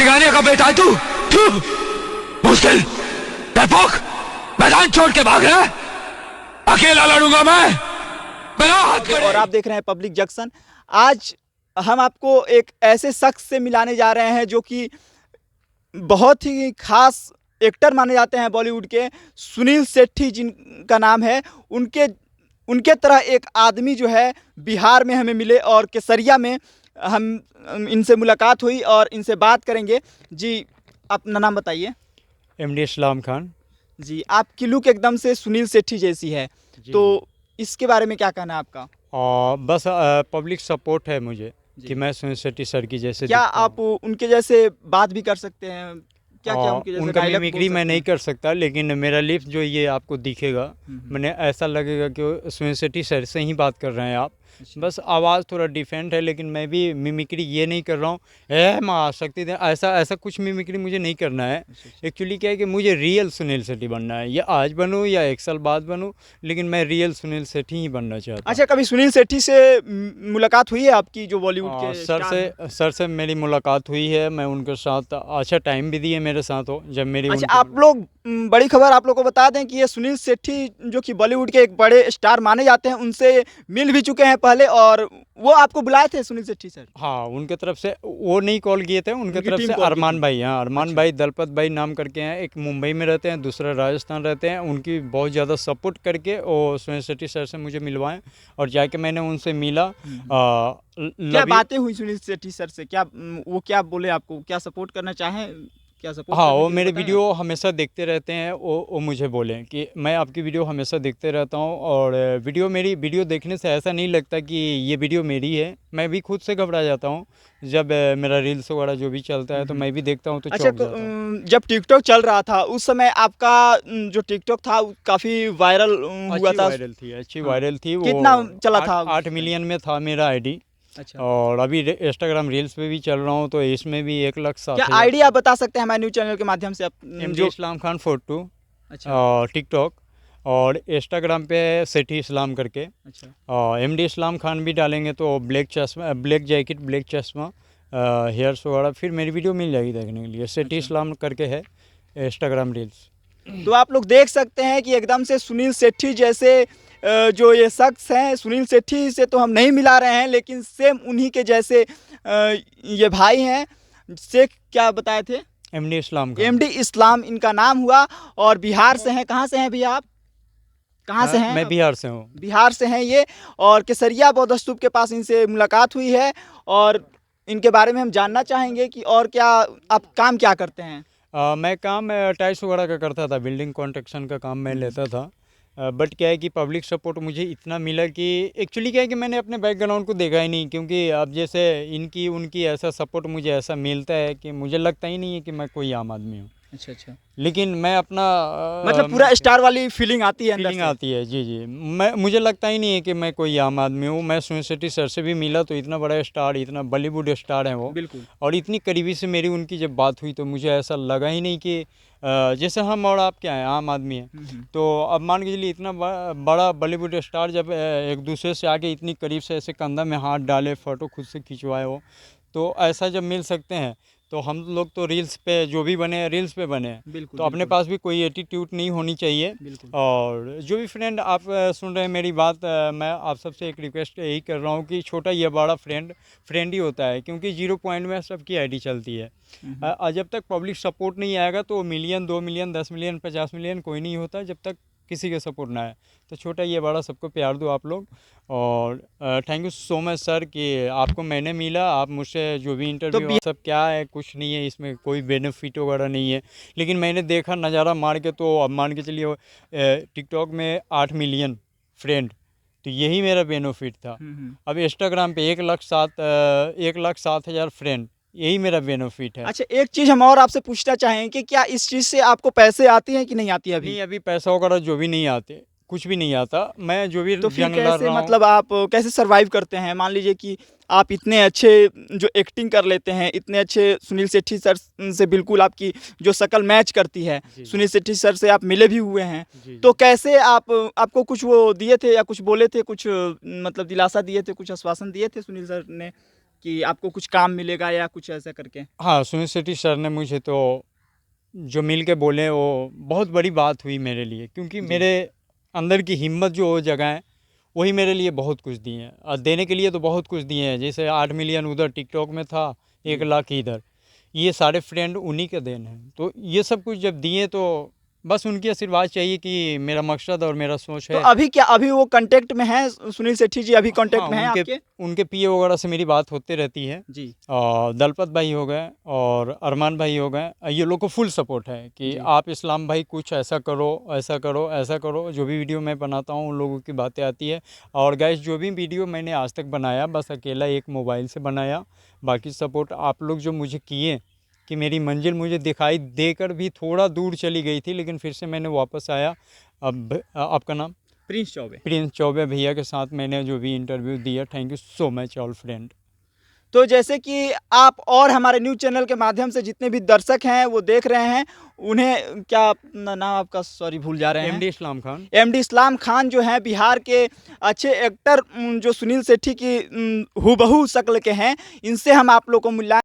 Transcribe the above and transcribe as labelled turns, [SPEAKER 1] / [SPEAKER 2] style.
[SPEAKER 1] सिखाने का बेटा है तू? मुश्किल डरपोक, मैदान छोड़ के भाग रहा है। अकेला लड़ूंगा मैं, बिना हाथ
[SPEAKER 2] और आप देख रहे हैं पब्लिक जंक्शन। आज हम आपको एक ऐसे शख्स से मिलाने जा रहे हैं जो कि बहुत ही खास एक्टर माने जाते हैं बॉलीवुड के, सुनील शेट्टी जिनका नाम है। उनके उनके तरह एक आदमी जो है बिहार में हमें मिले और केसरिया में हम इनसे मुलाकात हुई और इनसे बात करेंगे। जी, अपना नाम बताइए।
[SPEAKER 3] एमडी इस्लाम खान।
[SPEAKER 2] जी, आपकी लुक एकदम से सुनील शेट्टी जैसी है, तो इसके बारे में क्या कहना है आपका?
[SPEAKER 3] बस पब्लिक सपोर्ट है मुझे कि मैं सुनील शेट्टी सर की जैसे
[SPEAKER 2] क्या आप उनके जैसे बात भी कर सकते हैं? क्या क्या उनके जैसे
[SPEAKER 3] उनका
[SPEAKER 2] डायलॉग
[SPEAKER 3] मिमिक्री
[SPEAKER 2] बोल
[SPEAKER 3] मैं
[SPEAKER 2] सकते
[SPEAKER 3] नहीं
[SPEAKER 2] हैं?
[SPEAKER 3] कर सकता, लेकिन मेरा लिप्स जो ये आपको दिखेगा, मैंने ऐसा लगेगा कि सुनील शेट्टी सर से ही बात कर रहे हैं आप। बस आवाज़ थोड़ा डिफरेंट है, लेकिन मैं भी मिमिक्री ये नहीं कर रहा हूँ माँ शक्ति दे, ऐसा ऐसा कुछ मिमिक्री मुझे नहीं करना है। एक्चुअली क्या है कि मुझे रियल सुनील शेट्टी बनना है, या आज बनूँ या 1 साल बाद बनूँ, लेकिन मैं रियल सुनील शेट्टी ही बनना चाहता हूँ।
[SPEAKER 2] अच्छा, कभी सुनील शेट्टी से मुलाकात हुई है आपकी, जो बॉलीवुड के
[SPEAKER 3] सर
[SPEAKER 2] स्टार हैं?
[SPEAKER 3] सर से मेरी मुलाकात हुई है, मैं उनके साथ अच्छा टाइम भी दिए मेरे साथ हो जब मेरी
[SPEAKER 2] अच्छा,
[SPEAKER 3] उनकी-
[SPEAKER 2] आप लोग बड़ी खबर आप लोग को बता दें कि ये सुनील शेट्टी जो कि बॉलीवुड के एक बड़े स्टार माने जाते हैं, उनसे मिल भी चुके हैं पहले, और वो आपको बुलाए थे सुनील शेट्टी सर?
[SPEAKER 3] हाँ, उनके तरफ से वो नहीं कॉल किए थे, उनके
[SPEAKER 2] उनकी
[SPEAKER 3] तरफ
[SPEAKER 2] टीम
[SPEAKER 3] से
[SPEAKER 2] कॉल की
[SPEAKER 3] अरमान
[SPEAKER 2] थी।
[SPEAKER 3] भाई, हाँ अरमान
[SPEAKER 2] अच्छा।
[SPEAKER 3] भाई, दलपत भाई नाम करके हैं, एक मुंबई में रहते हैं, दूसरा राजस्थान रहते हैं। उनकी बहुत ज़्यादा सपोर्ट करके वो सुनील शेट्टी सर से मुझे मिलवाएं, और जाके मैंने उनसे मिला।
[SPEAKER 2] क्या बातें हुई सुनील शेट्टी सर से? क्या वो क्या बोले आपको? क्या सपोर्ट करना चाहें? क्या सपोर्ट
[SPEAKER 3] हाँ,
[SPEAKER 2] करने
[SPEAKER 3] वो
[SPEAKER 2] के लिए
[SPEAKER 3] मेरे
[SPEAKER 2] बताएं?
[SPEAKER 3] वीडियो हमेशा देखते रहते हैं। वो मुझे बोले कि मैं आपकी वीडियो हमेशा देखते रहता हूँ, और मेरी वीडियो देखने से ऐसा नहीं लगता कि ये वीडियो मेरी है। मैं भी खुद से घबरा जाता हूँ जब मेरा रील्स वगैरह जो भी चलता है, तो मैं भी देखता हूँ तो
[SPEAKER 2] अच्छा,
[SPEAKER 3] चौंक
[SPEAKER 2] तो
[SPEAKER 3] जाता हूँ।
[SPEAKER 2] जब टिकटॉक चल रहा था उस समय आपका जो टिकटॉक था वो काफ़ी वायरल हुआ
[SPEAKER 3] अच्छी
[SPEAKER 2] था।
[SPEAKER 3] वायरल थी, अच्छी
[SPEAKER 2] हाँ।
[SPEAKER 3] वायरल थी वो।
[SPEAKER 2] कितना चला था?
[SPEAKER 3] 8 मिलियन में था मेरा आईडी,
[SPEAKER 2] अच्छा,
[SPEAKER 3] और अभी इंस्टाग्राम रील्स पे भी चल रहा हूँ, तो इसमें भी 1,60,000।
[SPEAKER 2] क्या आईडी आप बता सकते हैं हमारे न्यूज़ चैनल के माध्यम से? आप
[SPEAKER 3] एमडी
[SPEAKER 2] जो
[SPEAKER 3] इस्लाम खान 42,
[SPEAKER 2] अच्छा
[SPEAKER 3] और टिकटॉक, और इंस्टाग्राम पे सेठी इस्लाम करके।
[SPEAKER 2] अच्छा
[SPEAKER 3] एमडी इस्लाम खान भी डालेंगे तो ब्लैक चश्मा, ब्लैक जैकेट, ब्लैक चश्मा, हेयर्स वगैरह, फिर मेरी वीडियो मिल जाएगी देखने के लिए। सेठी इस्लाम करके है इंस्टाग्राम रील्स।
[SPEAKER 2] तो आप लोग देख सकते हैं कि एकदम से सुनील शेट्टी जैसे जो ये शख्स हैं, सुनील शेट्टी से तो हम नहीं मिला रहे हैं, लेकिन सेम उन्हीं के जैसे ये भाई हैं। शेख क्या बताए थे?
[SPEAKER 3] एमडी इस्लाम खान।
[SPEAKER 2] एमडी इस्लाम इनका नाम हुआ, और बिहार से हैं। कहाँ से हैं भैया आप? कहाँ से हैं?
[SPEAKER 3] मैं बिहार से हूँ।
[SPEAKER 2] बिहार से हैं ये, और केसरिया बौद्ध स्तूप के पास इनसे मुलाकात हुई है, और इनके बारे में हम जानना चाहेंगे कि और क्या आप काम क्या करते हैं?
[SPEAKER 3] मैं काम टाइल्स वगैरह का करता था, बिल्डिंग कंस्ट्रक्शन का काम मैं लेता था। बट क्या है कि पब्लिक सपोर्ट मुझे इतना मिला कि एक्चुअली क्या है कि मैंने अपने बैकग्राउंड को देखा ही नहीं, क्योंकि अब जैसे इनकी उनकी ऐसा सपोर्ट मुझे ऐसा मिलता है कि मुझे लगता ही नहीं है कि मैं कोई आम आदमी हूँ।
[SPEAKER 2] अच्छा अच्छा,
[SPEAKER 3] लेकिन मैं अपना
[SPEAKER 2] मतलब पूरा स्टार वाली फीलिंग आती है अंदर
[SPEAKER 3] फीलिंग
[SPEAKER 2] से?
[SPEAKER 3] आती है। जी जी, मुझे लगता ही नहीं है कि मैं कोई आम आदमी हूँ। मैं सुनील शेट्टी सर से भी मिला तो इतना बड़ा स्टार, इतना बॉलीवुड स्टार है वो,
[SPEAKER 2] बिल्कुल।
[SPEAKER 3] और इतनी करीबी से मेरी उनकी जब बात हुई तो मुझे ऐसा लगा ही नहीं कि जैसे हम और आप क्या हैं, आम आदमी हैं। तो अब मान के चलिए इतना बड़ा बॉलीवुड स्टार जब एक दूसरे से आके इतनी करीब से ऐसे कंधा में हाथ डाले, फ़ोटो खुद से खिंचवाए हो, तो ऐसा जब मिल सकते हैं, तो हम लोग तो रील्स पे जो भी बने रील्स पे बने हैं,
[SPEAKER 2] बिल्कुल,
[SPEAKER 3] तो अपने पास भी कोई एटीट्यूड नहीं होनी चाहिए।
[SPEAKER 2] बिल्कुल।
[SPEAKER 3] और जो भी फ्रेंड आप सुन रहे हैं मेरी बात, मैं आप सबसे एक रिक्वेस्ट यही कर रहा हूँ कि छोटा या बड़ा फ्रेंड ही होता है, क्योंकि 0 पॉइंट में सबकी आईडी चलती है। जब तक पब्लिक सपोर्ट नहीं आएगा तो मिलियन, 2 मिलियन, 10 मिलियन, 50 मिलियन कोई नहीं होता जब तक किसी का सपोर्ट ना है। तो छोटा ये बड़ा सबको प्यार दो आप लोग। और thank you so much sir कि आपको मैंने मिला, आप मुझसे जो भी इंटरव्यू सब क्या है, कुछ नहीं है इसमें, कोई बेनिफिट वगैरह नहीं है, लेकिन मैंने देखा नज़ारा मार के, तो अब मान के चलिए टिकटॉक में 8 मिलियन फ्रेंड, तो यही मेरा बेनिफिट था। अब इंस्टाग्राम पे 1,07,000 फ्रेंड, यही मेरा बेनिफिट है।
[SPEAKER 2] अच्छा, एक चीज़ हम और आपसे पूछना चाहेंगे कि क्या इस चीज़ से आपको पैसे आती हैं कि नहीं आती अभी?
[SPEAKER 3] नहीं, अभी पैसा वगैरह जो भी नहीं आते, कुछ भी नहीं आता। मैं जो भी
[SPEAKER 2] तो फिर
[SPEAKER 3] जंग लड़
[SPEAKER 2] कैसे,
[SPEAKER 3] रहा हूँ,
[SPEAKER 2] मतलब आप कैसे सर्वाइव करते हैं? मान लीजिए कि आप इतने अच्छे जो एक्टिंग कर लेते हैं, इतने अच्छे सुनील शेट्टी सर से बिल्कुल आपकी जो शक्ल मैच करती है, सुनील शेट्टी सर से आप मिले भी हुए हैं, तो कैसे आपको कुछ वो दिए थे या कुछ बोले थे, कुछ मतलब दिलासा दिए थे, कुछ आश्वासन दिए थे सुनील सर ने? कि आपको कुछ काम मिलेगा या कुछ ऐसा करके?
[SPEAKER 3] हाँ, सुनील शेट्टी सर ने मुझे तो जो मिल के बोले वो बहुत बड़ी बात हुई मेरे लिए, क्योंकि मेरे अंदर की हिम्मत जो जगाएं वही मेरे लिए बहुत कुछ दिए हैं। और देने के लिए तो बहुत कुछ दिए हैं, जैसे 8 मिलियन उधर टिकटॉक में था, 1 लाख इधर, ये सारे फ्रेंड उन्हीं के देन हैं। तो ये सब कुछ जब दिए तो बस उनकी आशीर्वाद चाहिए कि मेरा मकसद और मेरा सोच
[SPEAKER 2] तो
[SPEAKER 3] है।
[SPEAKER 2] अभी क्या अभी वो कांटेक्ट में हैं सुनील शेट्टी जी, अभी कांटेक्ट में हैं
[SPEAKER 3] उनके
[SPEAKER 2] आपके?
[SPEAKER 3] उनके पीए वगैरह से मेरी बात होती रहती है।
[SPEAKER 2] जी।
[SPEAKER 3] और दलपत भाई हो गए और अरमान भाई हो गए, ये लोग को फुल सपोर्ट है कि
[SPEAKER 2] जी।
[SPEAKER 3] आप इस्लाम भाई कुछ ऐसा करो, ऐसा करो, ऐसा करो। जो भी वीडियो मैं बनाता हूँ उन लोगों की बातें आती है। और गाइस, जो भी वीडियो मैंने आज तक बनाया बस अकेला एक मोबाइल से बनाया, बाकी सपोर्ट आप लोग जो मुझे किए कि मेरी मंजिल मुझे दिखाई देकर भी थोड़ा दूर चली गई थी, लेकिन फिर से मैंने वापस आया। अब आपका नाम?
[SPEAKER 2] प्रिंस चौबे।
[SPEAKER 3] प्रिंस चौबे भैया के साथ मैंने जो भी इंटरव्यू दिया, thank you so much all friend.
[SPEAKER 2] तो जैसे कि आप और हमारे न्यूज़ चैनल के माध्यम से जितने भी दर्शक हैं वो देख रहे हैं, उन्हें क्या नाम आपका, सॉरी भूल जा रहे हैं?
[SPEAKER 3] एमडी इस्लाम खान।
[SPEAKER 2] एमडी इस्लाम खान जो हैं बिहार के अच्छे एक्टर जो सुनील शेट्टी की हूबहू शक्ल के हैं, इनसे हम आप लोग को मिला